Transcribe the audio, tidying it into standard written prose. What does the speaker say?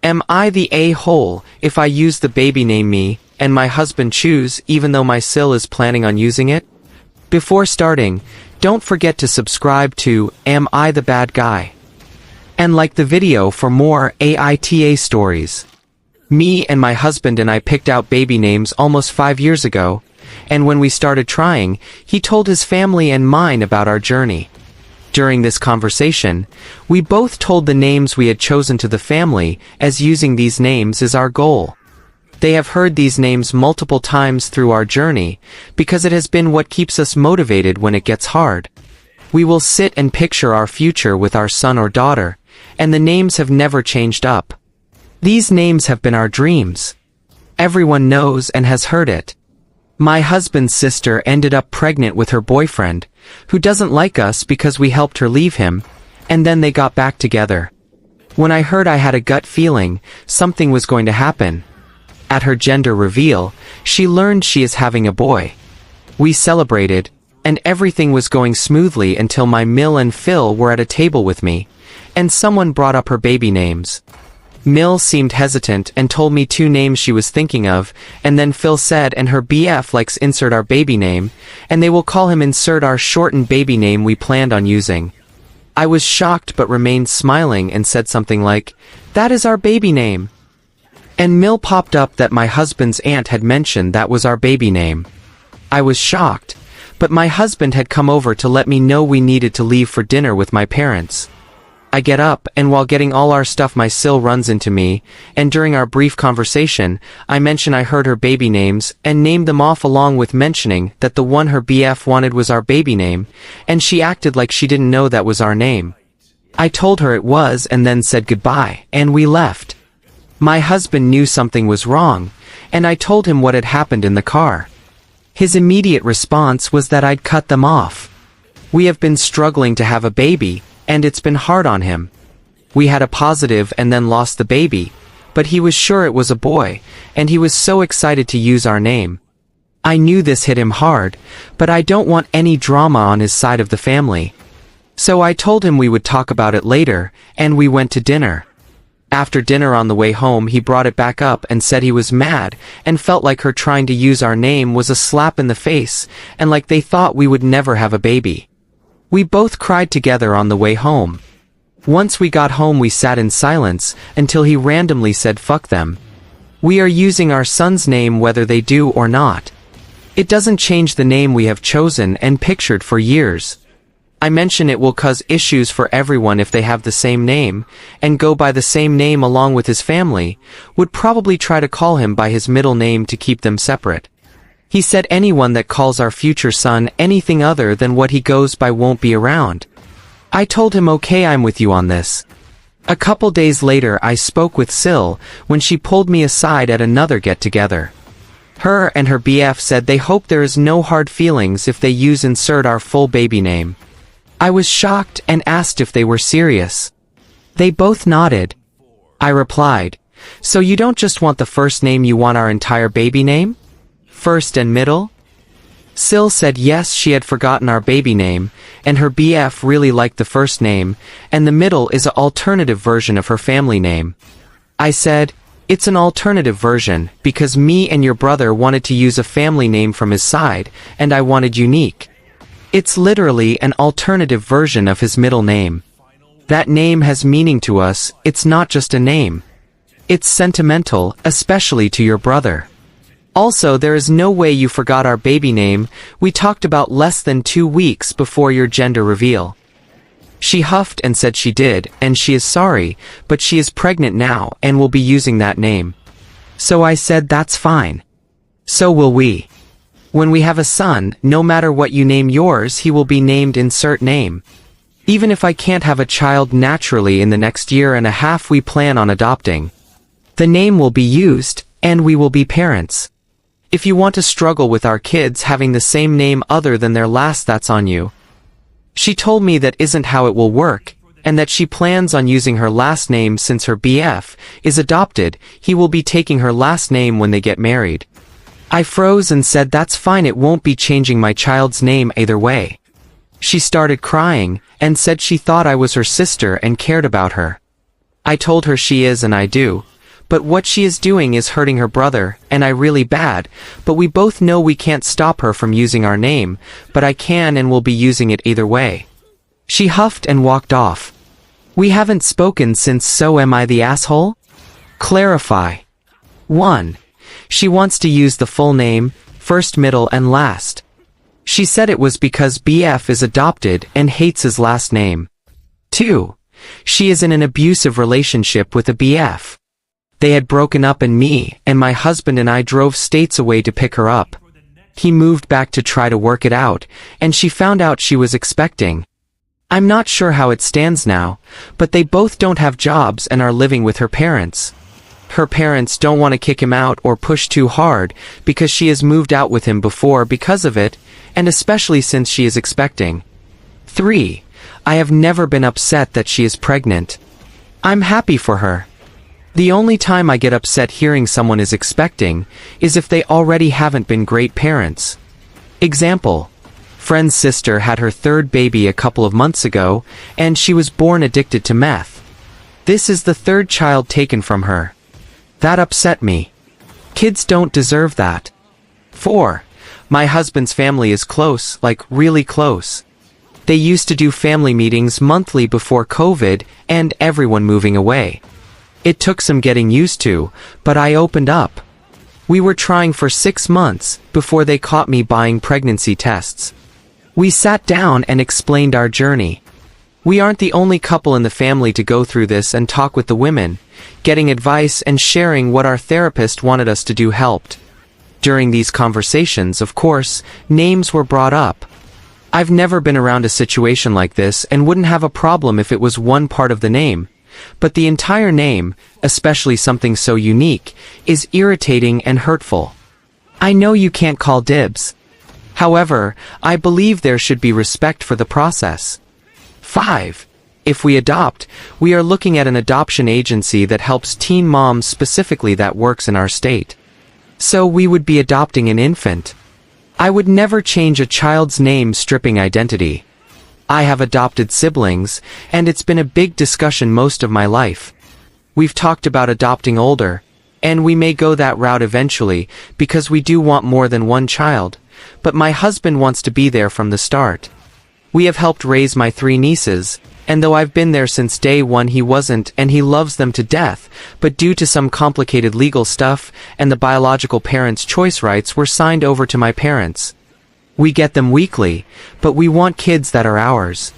Am I the a-hole if I use the baby name me, and my husband choose even though my SIL is planning on using it? Before starting, don't forget to subscribe to Am I the Bad Guy? And like the video for more AITA stories. Me and my husband and I picked out baby names almost 5 years ago, and when we started trying, he told his family and mine about our journey. During this conversation, we both told the names we had chosen to the family, as using these names is our goal. They have heard these names multiple times through our journey, because it has been what keeps us motivated when it gets hard. We will sit and picture our future with our son or daughter, and the names have never changed up. These names have been our dreams. Everyone knows and has heard it. My husband's sister ended up pregnant with her boyfriend, who doesn't like us because we helped her leave him, and then they got back together. When I heard, I had a gut feeling something was going to happen. At her gender reveal, she learned she is having a boy. We celebrated, and everything was going smoothly until my Mill and Phil were at a table with me, and someone brought up her baby names. Mill seemed hesitant and told me 2 names she was thinking of, and then Phil said, and her BF likes insert our baby name, and they will call him insert our shortened baby name we planned on using. I was shocked but remained smiling and said something like, "That is our baby name." And Mill popped up that my husband's aunt had mentioned that was our baby name. I was shocked, but my husband had come over to let me know we needed to leave for dinner with my parents. I get up, and while getting all our stuff my SIL runs into me, and during our brief conversation, I mention I heard her baby names, and named them off along with mentioning that the one her BF wanted was our baby name, and she acted like she didn't know that was our name. I told her it was and then said goodbye, and we left. My husband knew something was wrong, and I told him what had happened in the car. His immediate response was that I'd cut them off. We have been struggling to have a baby, and it's been hard on him. We had a positive and then lost the baby, but he was sure it was a boy, and he was so excited to use our name. I knew this hit him hard, but I don't want any drama on his side of the family. So I told him we would talk about it later, and we went to dinner. After dinner on the way home, he brought it back up and said he was mad and felt like her trying to use our name was a slap in the face and like they thought we would never have a baby. We both cried together on the way home. Once we got home, we sat in silence until he randomly said, "Fuck them. We are using our son's name whether they do or not. It doesn't change the name we have chosen and pictured for years." I mention it will cause issues for everyone if they have the same name, and go by the same name along with his family, would probably try to call him by his middle name to keep them separate. He said anyone that calls our future son anything other than what he goes by won't be around. I told him okay, I'm with you on this. A couple days later I spoke with SIL when she pulled me aside at another get-together. Her and her BF said they hope there is no hard feelings if they use insert our full baby name. I was shocked and asked if they were serious. They both nodded. I replied, "So you don't just want the first name, you want our entire baby name? First and middle?" SIL said yes, she had forgotten our baby name, and her BF really liked the first name, and the middle is an alternative version of her family name. I said, "It's an alternative version, because me and your brother wanted to use a family name from his side, and I wanted unique. It's literally an alternative version of his middle name. That name has meaning to us, it's not just a name. It's sentimental, especially to your brother. Also, there is no way you forgot our baby name, we talked about less than 2 weeks before your gender reveal." She huffed and said she did, and she is sorry, but she is pregnant now and will be using that name. So I said that's fine. So will we. When we have a son, no matter what you name yours, he will be named insert name. Even if I can't have a child naturally in the next 1.5 years we plan on adopting. The name will be used, and we will be parents. If you want to struggle with our kids having the same name other than their last, that's on you. She told me that isn't how it will work, and that she plans on using her last name since her BF is adopted, he will be taking her last name when they get married. I froze and said that's fine, it won't be changing my child's name either way. She started crying, and said she thought I was her sister and cared about her. I told her she is and I do, but what she is doing is hurting her brother, and I really bad, but we both know we can't stop her from using our name, but I can and will be using it either way." She huffed and walked off. We haven't spoken since, so am I the asshole? Clarify. 1. She wants to use the full name, first, middle, and last. She said it was because BF is adopted and hates his last name. 2. She is in an abusive relationship with a BF. They had broken up and me and my husband and I drove states away to pick her up. He moved back to try to work it out, and she found out she was expecting. I'm not sure how it stands now, but they both don't have jobs and are living with her parents. Her parents don't want to kick him out or push too hard because she has moved out with him before because of it, and especially since she is expecting. 3. I have never been upset that she is pregnant. I'm happy for her. The only time I get upset hearing someone is expecting is if they already haven't been great parents. Example. Friend's sister had her third baby a couple of months ago, and she was born addicted to meth. This is the third child taken from her. That upset me. Kids don't deserve that. 4. My husband's family is close, like really close. They used to do family meetings monthly before COVID and everyone moving away. It took some getting used to, but I opened up. We were trying for 6 months before they caught me buying pregnancy tests. We sat down and explained our journey. We aren't the only couple in the family to go through this, and talk with the women, getting advice and sharing what our therapist wanted us to do helped. During these conversations, of course, names were brought up. I've never been around a situation like this and wouldn't have a problem if it was one part of the name. But the entire name, especially something so unique, is irritating and hurtful. I know you can't call dibs. However, I believe there should be respect for the process. 5. If we adopt, we are looking at an adoption agency that helps teen moms specifically that works in our state. So we would be adopting an infant. I would never change a child's name stripping identity. I have adopted siblings, and it's been a big discussion most of my life. We've talked about adopting older, and we may go that route eventually because we do want more than one child, but my husband wants to be there from the start. We have helped raise my 3 nieces, and though I've been there since day one, he wasn't, and he loves them to death, but due to some complicated legal stuff and the biological parents' choice rights were signed over to my parents. We get them weekly, but we want kids that are ours.